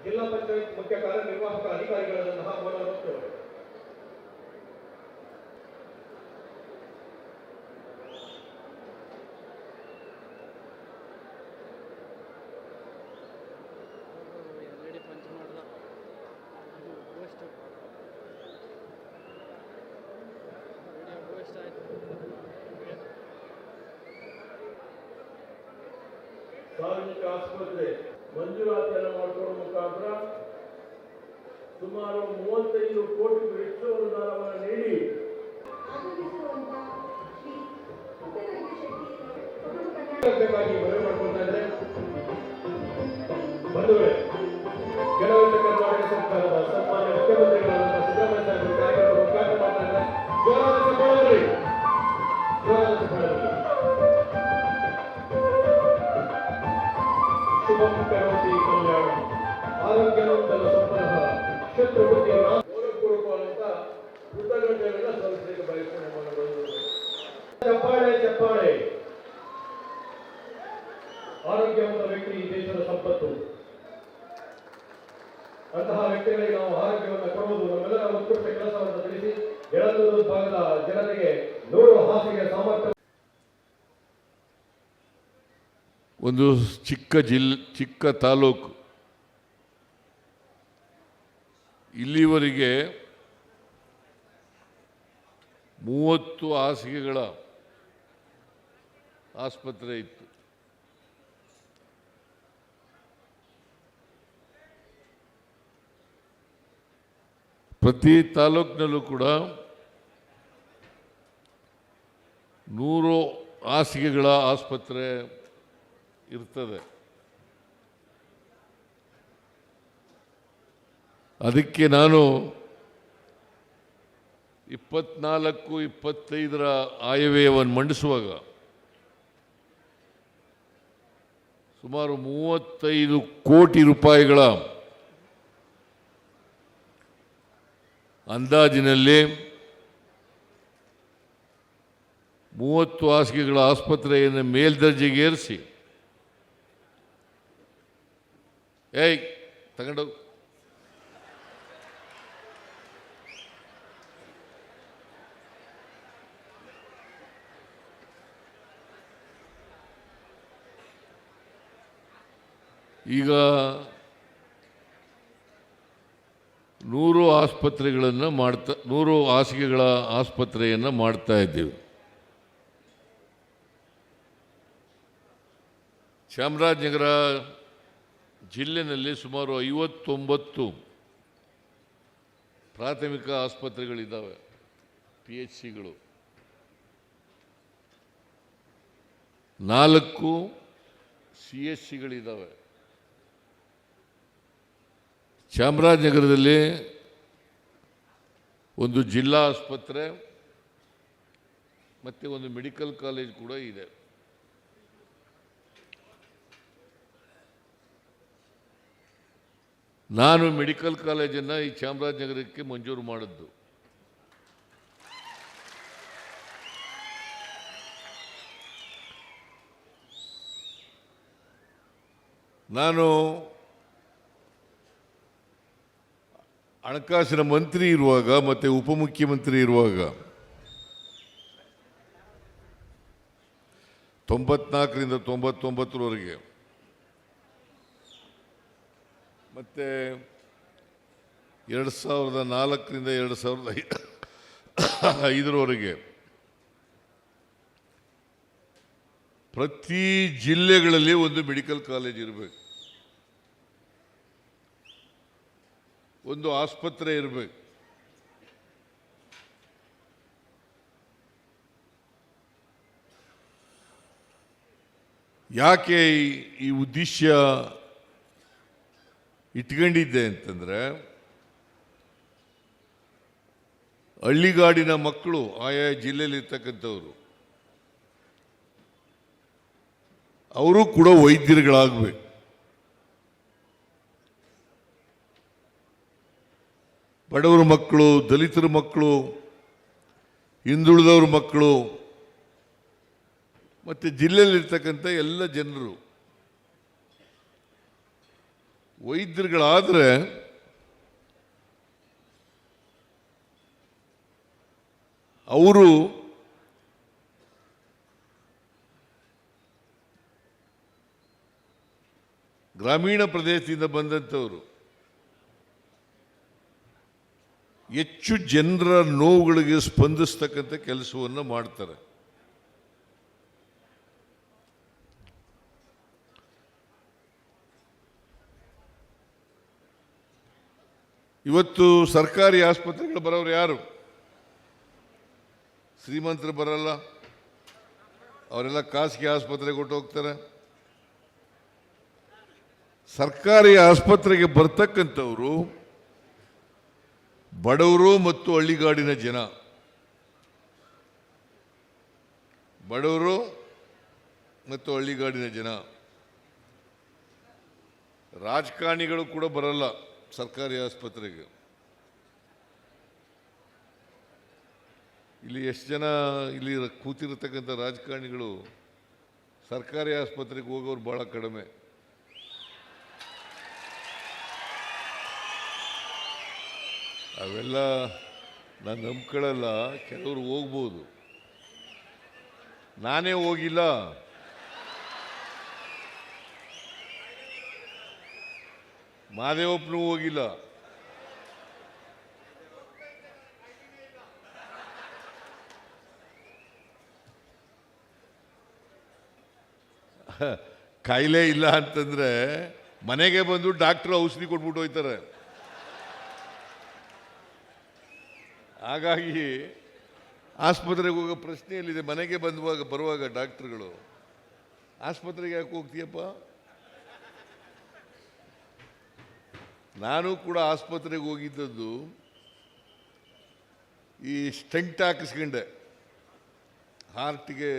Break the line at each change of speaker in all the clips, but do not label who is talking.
ಜಿಲ್ಲಾ ಪಂಚಾಯತ್ ಮುಖ್ಯ ಕಾರ್ಯನಿರ್ವಾಹಕ ಅಧಿಕಾರಿಗಳಾದಂತಹ ಮೋನರವರು ಸಾರ್ವಜನಿಕ ಆಸ್ಪತ್ರೆ ಮಂಜೂರಾತಿಯನ್ನು ಮಾಡಿಕೊಳ್ಳುವ ಮುಖಾಂತರ ಸುಮಾರು 35 ಕೋಟಿ ಹೆಚ್ಚು ಅನುದಾನವನ್ನು ನೀಡಿ ಬೇಕಾಗಿ ಮನವಿ ಮಾಡಿಕೊಳ್ತಾ ಇದ್ದಾರೆ. ಬಂಧುಗಳೇ, ಕೆಲವೊಂದು ಕರ್ನಾಟಕ ಸರ್ಕಾರದ ಸನ್ಮಾನ್ಯ ಮುಖ್ಯಮಂತ್ರಿಗಳಾದಂತಹ ಸಿದ್ದರಾಮಯ್ಯ ಸಾಹೇಬರು ಕಾರ್ಯಕ್ರಮ ಉದ್ಘಾಟನೆ ಮಾಡ್ತಾ ಇದ್ದಾರೆ. ಜೋರಾದ ಚಪ್ಪಾಳೆ, ಜೋರಾದ ಚಪ್ಪಾಳೆ. ಶುಭಂ ಕರೋತಿ ಕಲ್ಯಾಣಂ ಆರೋಗ್ಯವಂತನ ಸಂಪನ್ನಃ ಶತ್ರುಬುದ್ಧಿ ಗೌರವಪೂರ್ವಕವಾದಂತ ಕೃತಜ್ಞತೆಗಳನ್ನ ಸಲ್ಲಿಸಲಿಕ್ಕೆ ಬಯಸ್ತೇನೆ. ಚಪ್ಪಾಳೆ ಚಪ್ಪಾಳೆ. ಆರೋಗ್ಯವಂತ ವ್ಯಕ್ತಿ ಈ ದೇಶದ ಸಂಪತ್ತು. ಅಂತಹ ವ್ಯಕ್ತಿಗಳಿಗೆ ನಾವು ಆರೋಗ್ಯವನ್ನು ಕೊಡುವುದು ನಮ್ಮೆಲ್ಲರ ಉತ್ಕೃಷ್ಟ ಕೆಲಸವನ್ನು ತಿಳಿಸಿ ಯಳಂದೂರು ಭಾಗದ ಜನತೆಗೆ 100 ಹಾಸಿಗೆ ಸಾಮರ್ಥ್ಯ.
ಒಂದು ಚಿಕ್ಕ ತಾಲೂಕು, ಇಲ್ಲಿವರೆಗೆ 30 ಹಾಸಿಗೆಗಳ ಆಸ್ಪತ್ರೆ ಇತ್ತು. ಪ್ರತಿ ತಾಲೂಕಿನಲ್ಲೂ ಕೂಡ 100 ಹಾಸಿಗೆಗಳ ಆಸ್ಪತ್ರೆ ಇರ್ತದೆ. ಅದಕ್ಕೆ ನಾನು 24-25 ಆಯವ್ಯಯವನ್ನು ಮಂಡಿಸುವಾಗ ಸುಮಾರು 35 ಕೋಟಿ ರೂಪಾಯಿಗಳ ಅಂದಾಜಿನಲ್ಲಿ 30 ಹಾಸಿಗೆಗಳ ಆಸ್ಪತ್ರೆಯನ್ನು ಮೇಲ್ದರ್ಜೆಗೇರಿಸಿ ತಗೊಂಡು ಈಗ 100 ಆಸ್ಪತ್ರೆಗಳನ್ನು 100 ಹಾಸಿಗೆಗಳ ಆಸ್ಪತ್ರೆಯನ್ನು ಮಾಡ್ತಾ ಇದ್ದೀವಿ. ಚಾಮರಾಜನಗರ ಜಿಲ್ಲೆಯಲ್ಲಿ ಸುಮಾರು 59 ಪ್ರಾಥಮಿಕ ಆಸ್ಪತ್ರೆಗಳಿದ್ದಾವೆ, PHCಗಳು. 4 CHCಗಳಿದ್ದಾವೆ. ಚಾಮರಾಜನಗರದಲ್ಲಿ ಒಂದು ಜಿಲ್ಲಾ ಆಸ್ಪತ್ರೆ ಮತ್ತು ಒಂದು ಮೆಡಿಕಲ್ ಕಾಲೇಜ್ ಕೂಡ ಇದೆ. ನಾನು ಮೆಡಿಕಲ್ ಕಾಲೇಜನ್ನು ಈ ಚಾಮರಾಜನಗರಕ್ಕೆ ಮಂಜೂರು ಮಾಡಿದ್ದು. ನಾನು ಹಣಕಾಸಿನ ಮಂತ್ರಿ ಇರುವಾಗ ಮತ್ತು ಉಪಮುಖ್ಯಮಂತ್ರಿ ಇರುವಾಗ 94ರಿಂದ 99ರವರೆಗೆ ಮತ್ತು 2004ರಿಂದ 2005ರವರೆಗೆ ಪ್ರತಿ ಜಿಲ್ಲೆಗಳಲ್ಲಿ ಒಂದು ಮೆಡಿಕಲ್ ಕಾಲೇಜ್ ಇರಬೇಕು, ಒಂದು ಆಸ್ಪತ್ರೆ ಇರಬೇಕು. ಯಾಕೆ ಈ ಉದ್ದೇಶ ಇಟ್ಕೊಂಡಿದ್ದೆ ಅಂತಂದರೆ, ಹಳ್ಳಿಗಾಡಿನ ಮಕ್ಕಳು ಆಯಾ ಜಿಲ್ಲೆಯಲ್ಲಿರ್ತಕ್ಕಂಥವ್ರು ಅವರು ಕೂಡ ವೈದ್ಯರುಗಳಾಗಬೇಕು. ಬಡವರ ಮಕ್ಕಳು, ದಲಿತರ ಮಕ್ಕಳು, ಹಿಂದುಳಿದವ್ರ ಮಕ್ಕಳು ಮತ್ತು ಜಿಲ್ಲೆಯಲ್ಲಿರ್ತಕ್ಕಂಥ ಎಲ್ಲ ಜನರು ವೈದ್ಯರುಗಳಾದರೆ ಅವರು ಗ್ರಾಮೀಣ ಪ್ರದೇಶದಿಂದ ಬಂದಂಥವರು ಹೆಚ್ಚು ಜನರ ನೋವುಗಳಿಗೆ ಸ್ಪಂದಿಸ್ತಕ್ಕಂಥ ಕೆಲಸವನ್ನು ಮಾಡ್ತಾರೆ. ಇವತ್ತು ಸರ್ಕಾರಿ ಆಸ್ಪತ್ರೆಗಳು ಬರೋರು ಯಾರು? ಶ್ರೀಮಂತರು ಬರಲ್ಲ, ಅವರೆಲ್ಲ ಖಾಸಗಿ ಆಸ್ಪತ್ರೆಗೆ ಕೊಟ್ಟು ಹೋಗ್ತಾರೆ. ಸರ್ಕಾರಿ ಆಸ್ಪತ್ರೆಗೆ ಬರ್ತಕ್ಕಂಥವರು ಬಡವರು ಮತ್ತು ಹಳ್ಳಿಗಾಡಿನ ಜನ. ಬಡವರು ಮತ್ತು ಹಳ್ಳಿಗಾಡಿನ ಜನ. ರಾಜಕಾರಣಿಗಳು ಕೂಡ ಬರಲ್ಲ ಸರ್ಕಾರಿ ಆಸ್ಪತ್ರೆಗೆ. ಇಲ್ಲಿ ಎಷ್ಟು ಜನ ಇಲ್ಲಿ ಕೂತಿರತಕ್ಕಂಥ ರಾಜಕಾರಣಿಗಳು ಸರ್ಕಾರಿ ಆಸ್ಪತ್ರೆಗೆ ಹೋಗೋರು ಭಾಳ ಕಡಿಮೆ. ಅವೆಲ್ಲ ನಾನು ನಂಬ್ಕೊಳ್ಳಲ್ಲ. ಕೆಲವರು ಹೋಗ್ಬೋದು, ನಾನೇ ಹೋಗಿಲ್ಲ. ಮಾದೇವಪ್ಪನೂ ಹೋಗಿಲ್ಲ. ಕಾಯಿಲೆ ಇಲ್ಲ ಅಂತಂದ್ರೆ ಮನೆಗೆ ಬಂದು ಡಾಕ್ಟ್ರು ಔಷಧಿ ಕೊಟ್ಬಿಟ್ಟು ಹೋಗ್ತಾರೆ. ಹಾಗಾಗಿ ಆಸ್ಪತ್ರೆಗೆ ಹೋಗೋ ಪ್ರಶ್ನೆಯಲ್ಲಿದೆ. ಮನೆಗೆ ಬರುವಾಗ ಡಾಕ್ಟ್ರುಗಳು ಆಸ್ಪತ್ರೆಗೆ ಯಾಕೆ ಹೋಗ್ತೀಯಪ್ಪ? ನಾನು ಕೂಡ ಆಸ್ಪತ್ರೆಗೆ ಹೋಗಿದ್ದದ್ದು ಈ ಸ್ಟೆಂಟ್ ಹಾಕಿಸ್ಕೊಂಡೆ. ಹಾರ್ಟ್ಗೆ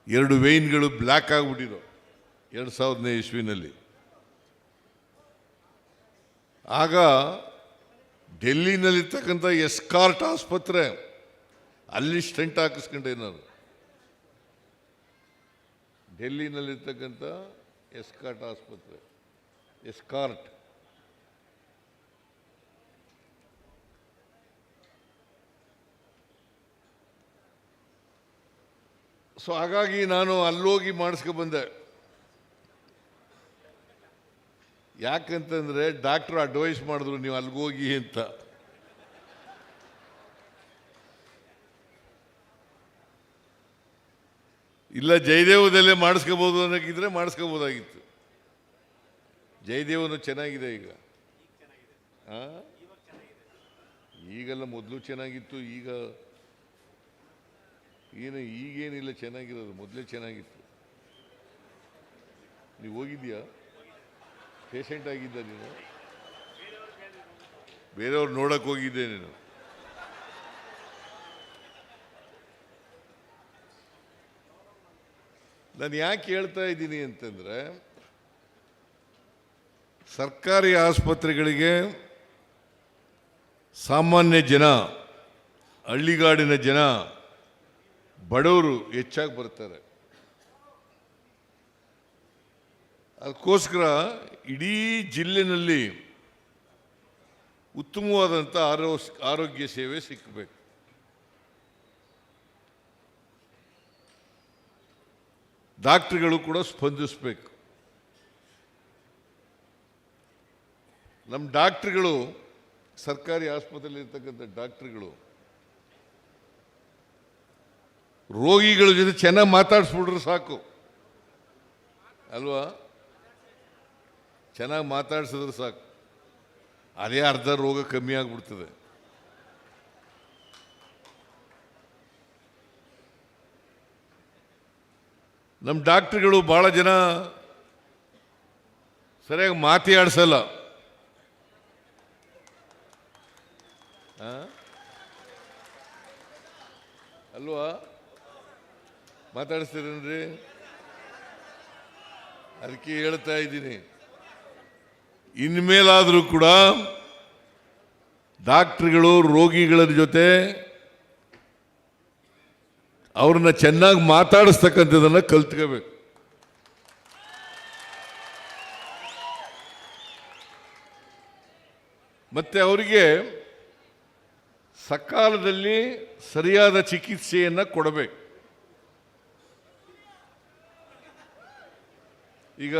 2 ವೇನ್ಗಳು ಬ್ಲ್ಯಾಕ್ ಆಗಿಬಿಟ್ಟಿರೋ 2000ನೇ ಇಸ್ವಿನಲ್ಲಿ. ಆಗ ಡೆಲ್ಲಿನಲ್ಲಿರ್ತಕ್ಕಂಥ ಎಸ್ಕಾರ್ಟ್ ಆಸ್ಪತ್ರೆ, ಅಲ್ಲಿ ಸ್ಟೆಂಟ್ ಹಾಕಿಸ್ಕೊಂಡೆ ನಾನು. ಡೆಲ್ಲಿನಲ್ಲಿರ್ತಕ್ಕಂಥ ಎಸ್ಕಾರ್ಟ್ ಆಸ್ಪತ್ರೆ, ಎಸ್ಕಾರ್ಟ್. ಸೊ ಹಾಗಾಗಿ ನಾನು ಅಲ್ಲೋಗಿ ಮಾಡಿಸ್ಕೊಬಂದೆ. ಯಾಕಂತಂದ್ರೆ ಡಾಕ್ಟ್ರು ಅಡ್ವೈಸ್ ಮಾಡಿದ್ರು ನೀವು ಅಲ್ಲಿಗೋಗಿ ಅಂತ. ಇಲ್ಲ ಜಯದೇವದಲ್ಲೇ ಮಾಡಿಸ್ಕೋಬಹುದು ಅನ್ನೋಕ್ಕಿದ್ರೆ ಮಾಡಿಸ್ಕೋಬೋದಾಗಿತ್ತು. ಜಯದೇವನು ಚೆನ್ನಾಗಿದೆ ಈಗ. ಈಗೆಲ್ಲ ಮೊದಲು ಚೆನ್ನಾಗಿತ್ತು, ಈಗೇನಿಲ್ಲ ಚೆನ್ನಾಗಿರೋದು, ಮೊದಲೇ ಚೆನ್ನಾಗಿತ್ತು. ನೀವು ಹೋಗಿದ್ಯಾ? ಪೇಷಂಟ್ ಆಗಿದ್ದ ನೀನು? ಬೇರೆಯವ್ರು ನೋಡಕ್ಕೆ ಹೋಗಿದ್ದೆ ನೀನು? ನಾನು ಯಾಕೆ ಹೇಳ್ತಾ ಇದ್ದೀನಿ ಅಂತಂದ್ರೆ, ಸರ್ಕಾರಿ ಆಸ್ಪತ್ರೆಗಳಿಗೆ ಸಾಮಾನ್ಯ ಜನ, ಹಳ್ಳಿಗಾಡಿನ ಜನ, ಬಡವರು ಹೆಚ್ಚಾಗಿ ಬರ್ತಾರೆ. ಅದಕ್ಕೋಸ್ಕರ ಇಡೀ ಜಿಲ್ಲೆನಲ್ಲಿ ಉತ್ತಮವಾದಂಥ ಆರೋಗ್ಯ ಸೇವೆ ಸಿಕ್ಕಬೇಕು. ಡಾಕ್ಟ್ರುಗಳು ಕೂಡ ಸ್ಪಂದಿಸಬೇಕು. ನಮ್ಮ ಡಾಕ್ಟ್ರುಗಳು, ಸರ್ಕಾರಿ ಆಸ್ಪತ್ರೆಯಲ್ಲಿ ಇರ್ತಕ್ಕಂಥ ಡಾಕ್ಟ್ರುಗಳು ರೋಗಿಗಳ ಜೊತೆ ಚೆನ್ನಾಗಿ ಮಾತಾಡಿಸ್ಬಿಟ್ರೆ ಸಾಕು ಅಲ್ವಾ? ಚೆನ್ನಾಗಿ ಮಾತಾಡ್ಸಿದ್ರೆ ಸಾಕು, ಅದೇ ಅರ್ಧ ರೋಗ ಕಮ್ಮಿ ಆಗಿಬಿಡ್ತದೆ. ನಮ್ಮ ಡಾಕ್ಟ್ರುಗಳು ಭಾಳ ಜನ ಸರಿಯಾಗಿ ಮಾತೇ ಆಡಿಸಲ್ಲ. ಅಲ್ವಾ? ಮಾತಾಡಿಸ್ತೀರೇನ್ರಿ? ಅದಕ್ಕೆ ಹೇಳ್ತಾ ಇದ್ದೀನಿ, ಇನ್ಮೇಲಾದರೂ ಕೂಡ ಡಾಕ್ಟ್ರುಗಳು ರೋಗಿಗಳ ಜೊತೆ ಅವ್ರನ್ನ ಚೆನ್ನಾಗಿ ಮಾತಾಡಿಸ್ತಕ್ಕಂಥದ್ದನ್ನು ಕಲ್ತ್ಕೋಬೇಕು. ಮತ್ತು ಅವರಿಗೆ ಸಕಾಲದಲ್ಲಿ ಸರಿಯಾದ ಚಿಕಿತ್ಸೆಯನ್ನು ಕೊಡಬೇಕು. ಈಗ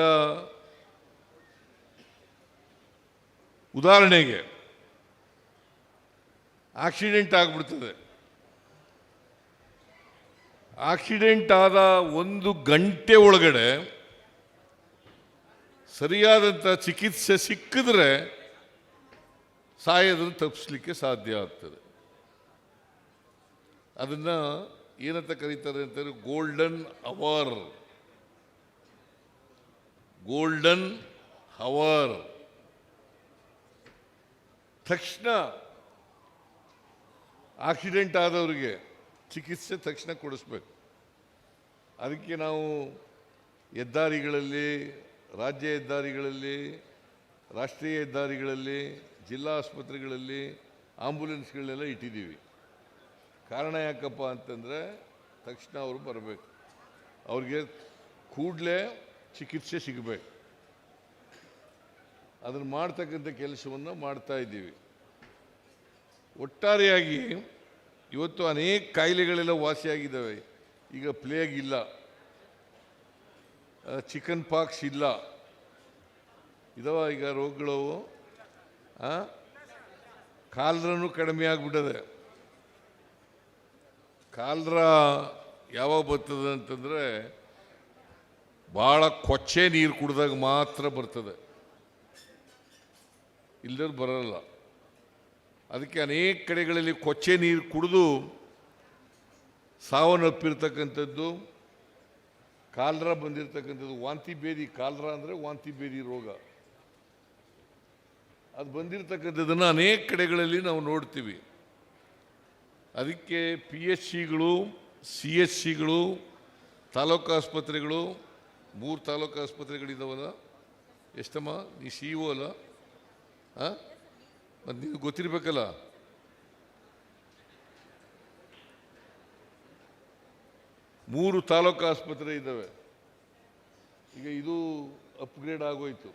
ಉದಾಹರಣೆಗೆ ಆಕ್ಸಿಡೆಂಟ್ ಆಗಿಬಿಡ್ತದೆ. ಆಕ್ಸಿಡೆಂಟ್ ಆದ 1 ಗಂಟೆ ಒಳಗಡೆ ಸರಿಯಾದಂಥ ಚಿಕಿತ್ಸೆ ಸಿಕ್ಕಿದ್ರೆ ಸಾಯೋದನ್ನು ತಪ್ಪಿಸ್ಲಿಕ್ಕೆ ಸಾಧ್ಯ ಆಗ್ತದೆ. ಅದನ್ನು ಏನಂತ ಕರೀತಾರೆ ಅಂತಂದರೆ ಗೋಲ್ಡನ್ ಅವರ್. Golden hour. ತಕ್ಷಣ ಆಕ್ಸಿಡೆಂಟ್ ಆದವರಿಗೆ ಚಿಕಿತ್ಸೆ ತಕ್ಷಣ ಕೊಡಿಸ್ಬೇಕು. ಅದಕ್ಕೆ ನಾವು ಹೆದ್ದಾರಿಗಳಲ್ಲಿ, ರಾಜ್ಯ ಹೆದ್ದಾರಿಗಳಲ್ಲಿ, ರಾಷ್ಟ್ರೀಯ ಹೆದ್ದಾರಿಗಳಲ್ಲಿ, ಜಿಲ್ಲಾ ಆಸ್ಪತ್ರೆಗಳಲ್ಲಿ ಆಂಬ್ಯುಲೆನ್ಸ್ಗಳನ್ನೆಲ್ಲ ಇಟ್ಟಿದ್ದೀವಿ. ಕಾರಣ ಯಾಕಪ್ಪ ಅಂತಂದರೆ ತಕ್ಷಣ ಅವರು ಬರಬೇಕು, ಅವ್ರಿಗೆ ಕೂಡಲೇ ಚಿಕಿತ್ಸೆ ಸಿಗಬೇಕು. ಅದನ್ನು ಮಾಡ್ತಕ್ಕಂಥ ಕೆಲಸವನ್ನು ಮಾಡ್ತಾ ಇದ್ದೀವಿ. ಒಟ್ಟಾರೆಯಾಗಿ ಇವತ್ತು ಅನೇಕ ಕಾಯಿಲೆಗಳೆಲ್ಲ ವಾಸಿಯಾಗಿದ್ದಾವೆ. ಈಗ ಪ್ಲೇಗ್ ಇಲ್ಲ, ಚಿಕನ್ ಪಾಕ್ಸ್ ಇಲ್ಲ, ಇದಾವ ಈಗ ರೋಗಗಳು. ಕಾಲ್ರನೂ ಕಡಿಮೆ ಆಗಿಬಿಟ್ಟದೆ. ಕಾಲ್ರ ಯಾವಾಗ ಬರ್ತದೆ ಅಂತಂದರೆ ಭಾಳ ಕೊಚ್ಚೆ ನೀರು ಕುಡಿದಾಗ ಮಾತ್ರ ಬರ್ತದೆ, ಇಲ್ಲದ್ರೆ ಬರಲ್ಲ. ಅದಕ್ಕೆ ಅನೇಕ ಕಡೆಗಳಲ್ಲಿ ಕೊಚ್ಚೆ ನೀರು ಕುಡಿದು ಸಾವನ್ನಪ್ಪಿರ್ತಕ್ಕಂಥದ್ದು, ಕಾಲ್ರ ಬಂದಿರತಕ್ಕಂಥದ್ದು, ವಾಂತಿ ಭೇದಿ. ಕಾಲ್ರ ಅಂದರೆ ವಾಂತಿ ಭೇದಿ ರೋಗ. ಅದು ಬಂದಿರತಕ್ಕಂಥದ್ದನ್ನು ಅನೇಕ ಕಡೆಗಳಲ್ಲಿ ನಾವು ನೋಡ್ತೀವಿ. ಅದಕ್ಕೆ PHCಗಳು, CHCಗಳು, ತಾಲೂಕು ಆಸ್ಪತ್ರೆಗಳು, 3 ತಾಲೂಕು ಆಸ್ಪತ್ರೆಗಳಿದ್ದಾವಲ್ಲ. ಎಷ್ಟಮ್ಮ ನೀ CEO ಅಲ್ಲ? ಮತ್ತು ನೀವು ಗೊತ್ತಿರಬೇಕಲ್ಲ. ಮೂರು ತಾಲೂಕು ಆಸ್ಪತ್ರೆ ಇದ್ದಾವೆ. ಈಗ ಇದು ಅಪ್ಗ್ರೇಡ್ ಆಗೋಯ್ತು.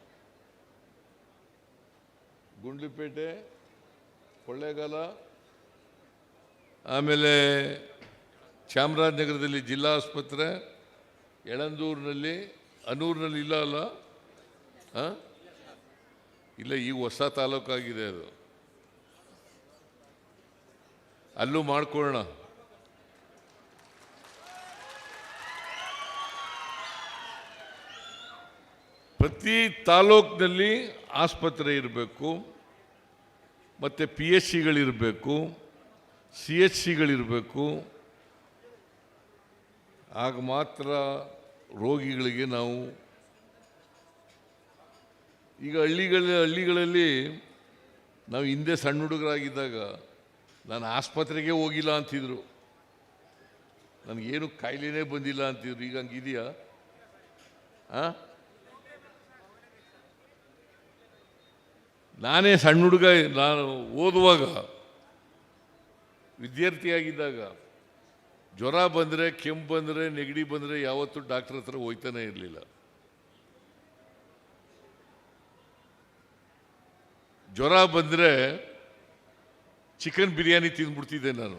ಗುಂಡ್ಲುಪೇಟೆ, ಕೊಳ್ಳೇಗಾಲ, ಆಮೇಲೆ ಚಾಮರಾಜನಗರದಲ್ಲಿ ಜಿಲ್ಲಾ ಆಸ್ಪತ್ರೆ, ಯಳಂದೂರಿನಲ್ಲಿ, ಅನೂರಿನಲ್ಲಿ ಇಲ್ಲ ಅಲ್ಲ? ಇಲ್ಲ, ಈಗ ಹೊಸ ತಾಲೂಕಾಗಿದೆ ಅದು. ಅಲ್ಲೂ ಮಾಡ್ಕೊಳ್ಳೋಣ. ಪ್ರತಿ ತಾಲೂಕಿನಲ್ಲಿ ಆಸ್ಪತ್ರೆ ಇರಬೇಕು, ಮತ್ತು PHCಗಳಿರಬೇಕು, CHCಗಳಿರಬೇಕು. ಆಗ ಮಾತ್ರ ರೋಗಿಗಳಿಗೆ ನಾವು ಈಗ ಹಳ್ಳಿಗಳಲ್ಲಿ ನಾವು ಹಿಂದೆ ಸಣ್ಣ ಹುಡುಗರಾಗಿದ್ದಾಗ ನಾನು ಆಸ್ಪತ್ರೆಗೆ ಹೋಗಿಲ್ಲ ಅಂತಿದ್ರು, ನನಗೇನು ಕಾಯಿಲೆನೇ ಬಂದಿಲ್ಲ ಅಂತಿದ್ರು. ಈಗ ಹಂಗಿದೆಯಾ? ನಾನೇ ಸಣ್ಣ ಹುಡುಗ, ನಾನು ಓದುವಾಗ ವಿದ್ಯಾರ್ಥಿಯಾಗಿದ್ದಾಗ ಜ್ವರ ಬಂದರೆ, ಕೆಮ್ಮು ಬಂದರೆ, ನೆಗಡಿ ಬಂದರೆ ಯಾವತ್ತೂ ಡಾಕ್ಟರ್ ಹತ್ರ ಹೋಯ್ತಾನೆ ಇರಲಿಲ್ಲ. ಜ್ವರ ಬಂದರೆ ಚಿಕನ್ ಬಿರಿಯಾನಿ ತಿಂದ್ಬಿಡ್ತಿದ್ದೆ ನಾನು.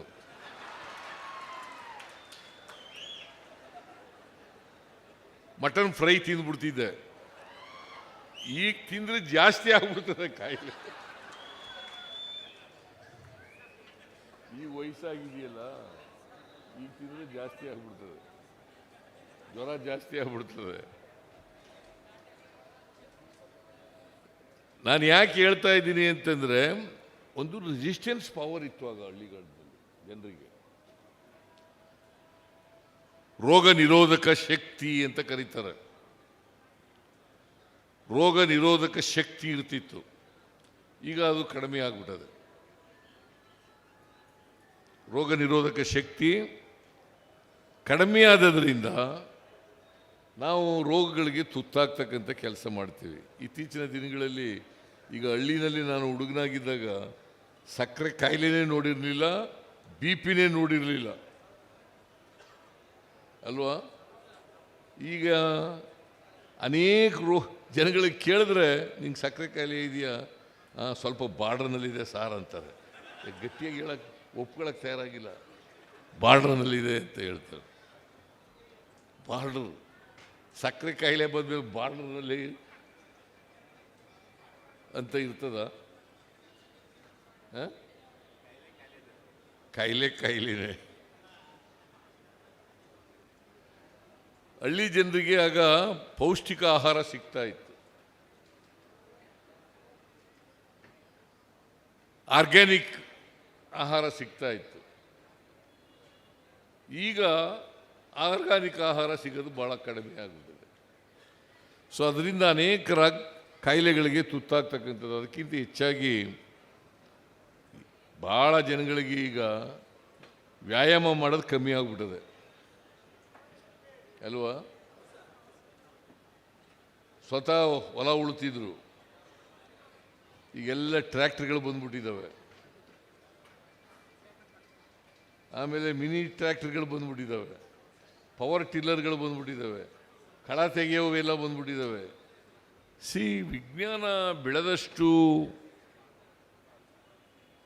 ಮಟನ್ ಫ್ರೈ ತಿಂದ್ಬಿಡ್ತಿದ್ದೆ. ಈಗ ತಿಂದರೆ ಜಾಸ್ತಿ ಆಗ್ಬಿಡ್ತದೆ ಕಾಯಿಲೆ. ಈ ವಯಸ್ಸಾಗಿದೆಯಲ್ಲ, ಈಗ ತಿಂದರೆ ಜಾಸ್ತಿ ಆಗ್ಬಿಡ್ತದೆ, ಜ್ವರ ಜಾಸ್ತಿ ಆಗ್ಬಿಡ್ತದೆ. ನಾನು ಯಾಕೆ ಹೇಳ್ತಾ ಇದ್ದೀನಿ ಅಂತಂದರೆ, ಒಂದು ರೆಸಿಸ್ಟೆನ್ಸ್ ಪವರ್ ಇತ್ತು ಆಗ ಹಳ್ಳಿಗಳಲ್ಲಿ ಜನರಿಗೆ. ರೋಗ ನಿರೋಧಕ ಶಕ್ತಿ ಅಂತ ಕರೀತಾರೆ. ರೋಗ ನಿರೋಧಕ ಶಕ್ತಿ ಇರ್ತಿತ್ತು. ಈಗ ಅದು ಕಡಿಮೆ ಆಗ್ಬಿಟ್ಟದೆ. ರೋಗ ನಿರೋಧಕ ಶಕ್ತಿ ಕಡಿಮೆ ಆದದ್ರಿಂದ ನಾವು ರೋಗಗಳಿಗೆ ತುತ್ತಾಗ್ತಕ್ಕಂಥ ಕೆಲಸ ಮಾಡ್ತೀವಿ. ಇತ್ತೀಚಿನ ದಿನಗಳಲ್ಲಿ ಈಗ ಹಳ್ಳಿನಲ್ಲಿ ನಾನು ಹುಡುಗನಾಗಿದ್ದಾಗ ಸಕ್ಕರೆ ಕಾಯಿಲೆನೇ ನೋಡಿರಲಿಲ್ಲ, BP ನೋಡಿರಲಿಲ್ಲ ಅಲ್ವಾ? ಈಗ ಅನೇಕ ಜನಗಳಿಗೆ ಕೇಳಿದ್ರೆ ನಿಂಗೆ ಸಕ್ಕರೆ ಕಾಯಿಲೆ ಇದೆಯಾ ಸ್ವಲ್ಪ ಬಾರ್ಡರ್ನಲ್ಲಿದೆ ಸಾರ್ ಅಂತಾರೆ. ಗಟ್ಟಿಯಾಗಿ ಹೇಳಕ್ಕೆ ಒಪ್ಕೊಳ್ಳೋಕೆ ತಯಾರಾಗಿಲ್ಲ. ಬಾರ್ಡರ್ನಲ್ಲಿದೆ ಅಂತ ಹೇಳ್ತಾರೆ. ಬಾರ್ಡರ್ ಸಕ್ಕರೆ ಕಾಯಿಲೆ ಬಂದ್ಮೇಲೆ ಬಾರ್ಡರ್ನಲ್ಲಿ ಅಂತ ಇರ್ತದ? ಕಾಯಿಲೆನೇ. ಹಳ್ಳಿ ಜನರಿಗೆ ಆಗ ಪೌಷ್ಟಿಕ ಆಹಾರ ಸಿಗ್ತಾ ಇತ್ತು, ಆರ್ಗ್ಯಾನಿಕ್ ಆಹಾರ ಸಿಗ್ತಾ ಇತ್ತು. ಈಗ ಆರ್ಗ್ಯಾನಿಕ್ ಆಹಾರ ಸಿಗೋದು ಭಾಳ ಕಡಿಮೆ ಆಗುತ್ತದೆ. ಸೊ ಅದರಿಂದ ಅನೇಕ ಕಾಯಿಲೆಗಳಿಗೆ ತುತ್ತಾಗ್ತಕ್ಕಂಥದ್ದು. ಅದಕ್ಕಿಂತ ಹೆಚ್ಚಾಗಿ ಭಾಳ ಜನಗಳಿಗೆ ಈಗ ವ್ಯಾಯಾಮ ಮಾಡೋದು ಕಮ್ಮಿ ಆಗಿಬಿಟ್ಟಿದೆ ಅಲ್ವಾ? ಸ್ವತಃ ಹೊಲ ಉಳ್ತಿದ್ರು, ಈಗೆಲ್ಲ ಟ್ರ್ಯಾಕ್ಟರ್ಗಳು ಬಂದ್ಬಿಟ್ಟಿದ್ದಾವೆ. ಆಮೇಲೆ ಮಿನಿ ಟ್ರ್ಯಾಕ್ಟರ್ಗಳು ಬಂದ್ಬಿಟ್ಟಿದ್ದಾವೆ, ಪವರ್ ಟಿಲ್ಲರ್ಗಳು ಬಂದ್ಬಿಟ್ಟಿದ್ದಾವೆ, ಕಳ ತೆಗೆಯೋವೆಲ್ಲ ಬಂದ್ಬಿಟ್ಟಿದ್ದಾವೆ. ವಿಜ್ಞಾನ ಬೆಳೆದಷ್ಟು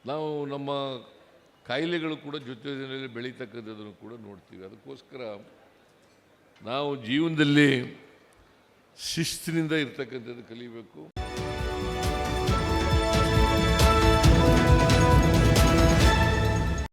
ನಾವು ನಮ್ಮ ಕಾಯಿಲೆಗಳು ಕೂಡ ಜೊತೆಯಲ್ಲಿ ಬೆಳೀತಕ್ಕಂಥದ್ದನ್ನು ಕೂಡ ನೋಡ್ತೀವಿ. ಅದಕ್ಕೋಸ್ಕರ ನಾವು ಜೀವನದಲ್ಲಿ ಶಿಸ್ತಿನಿಂದ ಇರ್ತಕ್ಕಂಥದ್ದು ಕಲಿಬೇಕು.